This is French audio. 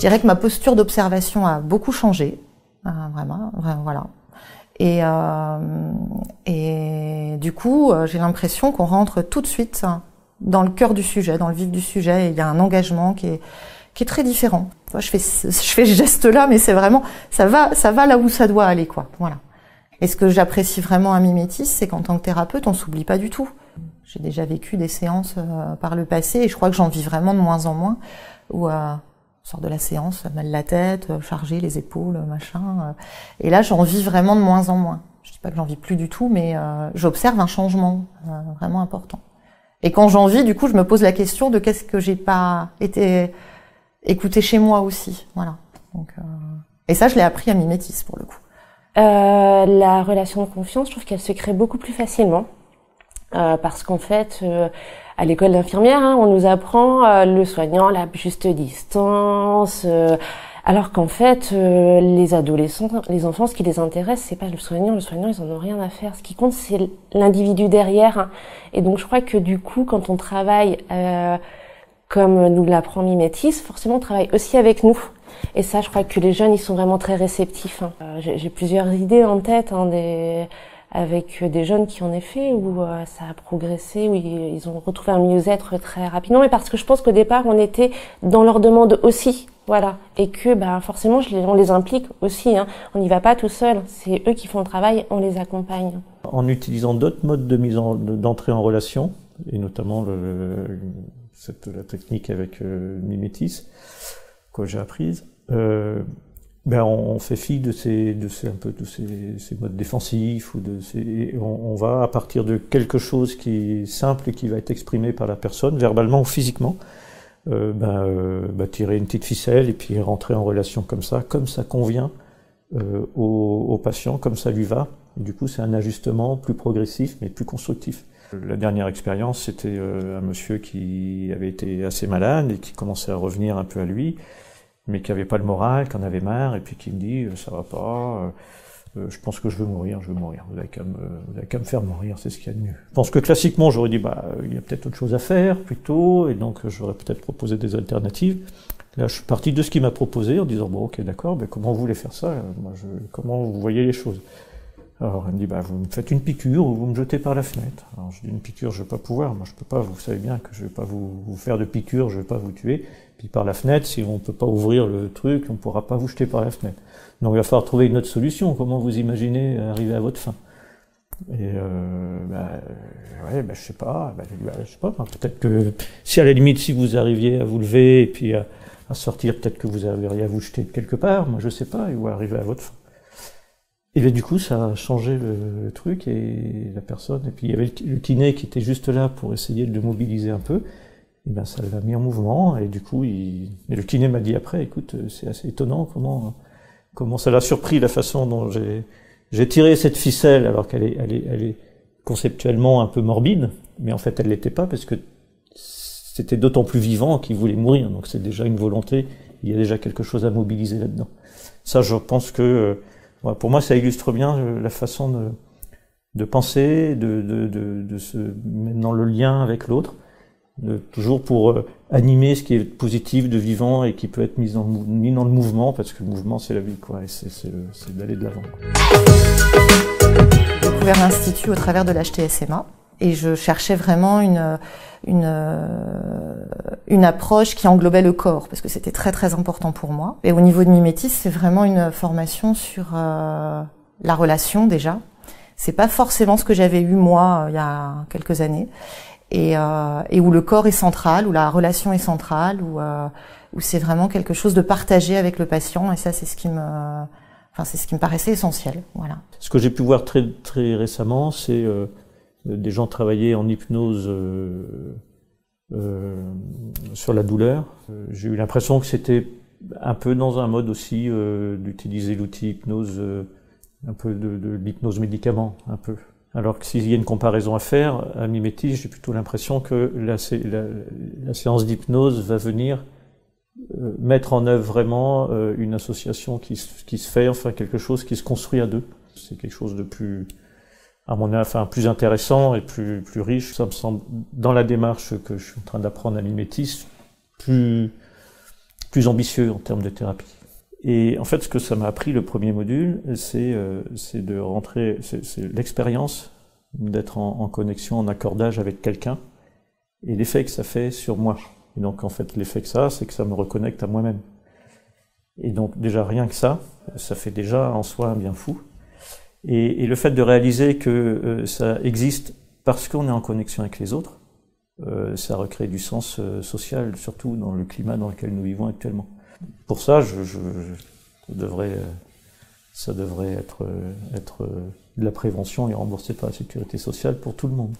dirais que ma posture d'observation a beaucoup changé, vraiment, voilà. Et du coup, j'ai l'impression qu'on rentre tout de suite dans le cœur du sujet, dans le vif du sujet, et il y a un engagement qui est très différent. Je fais ce geste-là, mais c'est vraiment, ça va là où ça doit aller, quoi. Voilà. Et ce que j'apprécie vraiment à Mimétis, c'est qu'en tant que thérapeute, on s'oublie pas du tout. J'ai déjà vécu des séances par le passé, et je crois que j'en vis vraiment de moins en moins, où on sort de la séance, mal la tête, chargé les épaules, machin. Et là, j'en vis vraiment de moins en moins. Je dis pas que j'en vis plus du tout, mais j'observe un changement vraiment important. Et quand j'en vis, du coup, je me pose la question de qu'est-ce que j'ai pas été écouté chez moi aussi. Voilà. Donc, et ça, je l'ai appris à Mimétis, pour le coup. La relation de confiance, je trouve qu'elle se crée beaucoup plus facilement. Parce qu'en fait, à l'école d'infirmière, on nous apprend le soignant, la juste distance, alors qu'en fait, les adolescents, les enfants, ce qui les intéresse, c'est pas le soignant, ils en ont rien à faire. Ce qui compte, c'est l'individu derrière. Et donc, je crois que du coup, quand on travaille comme nous l'apprend Mimétis, forcément, on travaille aussi avec nous. Et ça, je crois que les jeunes, ils sont vraiment très réceptifs. J'ai plusieurs idées en tête, avec des jeunes qui en effet où ça a progressé, où ils ont retrouvé un mieux-être très rapidement, mais parce que je pense qu'au départ on était dans leur demande aussi, voilà, et que forcément on les implique aussi, on n'y va pas tout seul, c'est eux qui font le travail, on les accompagne. En utilisant d'autres modes d'entrée en relation, et notamment la technique avec Mimétis que j'ai apprise, on fait fi de ces modes défensifs, on va à partir de quelque chose qui est simple et qui va être exprimé par la personne, verbalement ou physiquement, tirer une petite ficelle et puis rentrer en relation comme ça convient au patient, comme ça lui va. Et du coup, c'est un ajustement plus progressif mais plus constructif. La dernière expérience, c'était un monsieur qui avait été assez malade et qui commençait à revenir un peu à lui, mais qui avait pas le moral, qui en avait marre, et puis qui me dit ça va pas, je pense que je veux mourir, vous avez qu'à me faire mourir, c'est ce qu'il y a de mieux. Je pense que classiquement j'aurais dit il y a peut-être autre chose à faire plutôt, et donc j'aurais peut-être proposé des alternatives. Là je suis parti de ce qu'il m'a proposé en disant bon ok d'accord, comment vous voulez faire ça, comment vous voyez les choses. Alors il me dit vous me faites une piqûre ou vous me jetez par la fenêtre. Alors je dis une piqûre je vais pas pouvoir, moi je peux pas, vous savez bien que je vais pas vous faire de piqûre, je vais pas vous tuer. Puis par la fenêtre, si on peut pas ouvrir le truc, on pourra pas vous jeter par la fenêtre. Donc il va falloir trouver une autre solution. Comment vous imaginez arriver à votre fin? Et je sais pas. Je sais pas. Peut-être que si à la limite si vous arriviez à vous lever et puis à sortir, peut-être que vous arriveriez à vous jeter de quelque part. Moi je sais pas. Et vous arriver à votre fin. Et bien du coup ça a changé le truc et la personne. Et puis il y avait le kiné qui était juste là pour essayer de le mobiliser un peu. Et ça l'a mis en mouvement, et du coup, et le kiné m'a dit après, écoute, c'est assez étonnant comment ça l'a surpris la façon dont j'ai tiré cette ficelle, alors qu'elle est conceptuellement un peu morbide, mais en fait elle l'était pas parce que c'était d'autant plus vivant qu'il voulait mourir, donc c'est déjà une volonté, il y a déjà quelque chose à mobiliser là-dedans. Ça, je pense que, pour moi, ça illustre bien la façon de penser, de se mettre dans le lien avec l'autre, toujours pour animer ce qui est positif, de vivant et qui peut être mis dans le mouvement, parce que le mouvement c'est la vie, et c'est d'aller de l'avant. J'ai découvert l'Institut au travers de l'HTSMA et je cherchais vraiment une approche qui englobait le corps, parce que c'était très très important pour moi. Et au niveau de Mimétis, c'est vraiment une formation sur la relation déjà. C'est pas forcément ce que j'avais eu moi il y a quelques années. Et où le corps est central, où la relation est centrale, où c'est vraiment quelque chose de partagé avec le patient, et ça c'est ce qui me paraissait essentiel. Voilà. Ce que j'ai pu voir très très récemment, c'est des gens travailler en hypnose sur la douleur. J'ai eu l'impression que c'était un peu dans un mode aussi d'utiliser l'outil hypnose, un peu de l'hypnose médicament, un peu. Alors que s'il y a une comparaison à faire, à Mimétis, j'ai plutôt l'impression que la séance d'hypnose va venir mettre en œuvre vraiment une association qui se fait, enfin quelque chose qui se construit à deux. C'est quelque chose de plus, à mon avis, plus intéressant et plus riche. Ça me semble, dans la démarche que je suis en train d'apprendre à Mimétis, plus plus ambitieux en termes de thérapie. Et en fait, ce que ça m'a appris, le premier module, c'est de rentrer, c'est l'expérience d'être en connexion, en accordage avec quelqu'un, et l'effet que ça fait sur moi. Et donc, en fait, l'effet que ça a, c'est que ça me reconnecte à moi-même. Et donc, déjà, rien que ça fait déjà en soi un bien fou. Et le fait de réaliser que ça existe parce qu'on est en connexion avec les autres, ça recrée du sens social, surtout dans le climat dans lequel nous vivons actuellement. Pour ça, ça devrait être de la prévention et remboursé par la sécurité sociale pour tout le monde.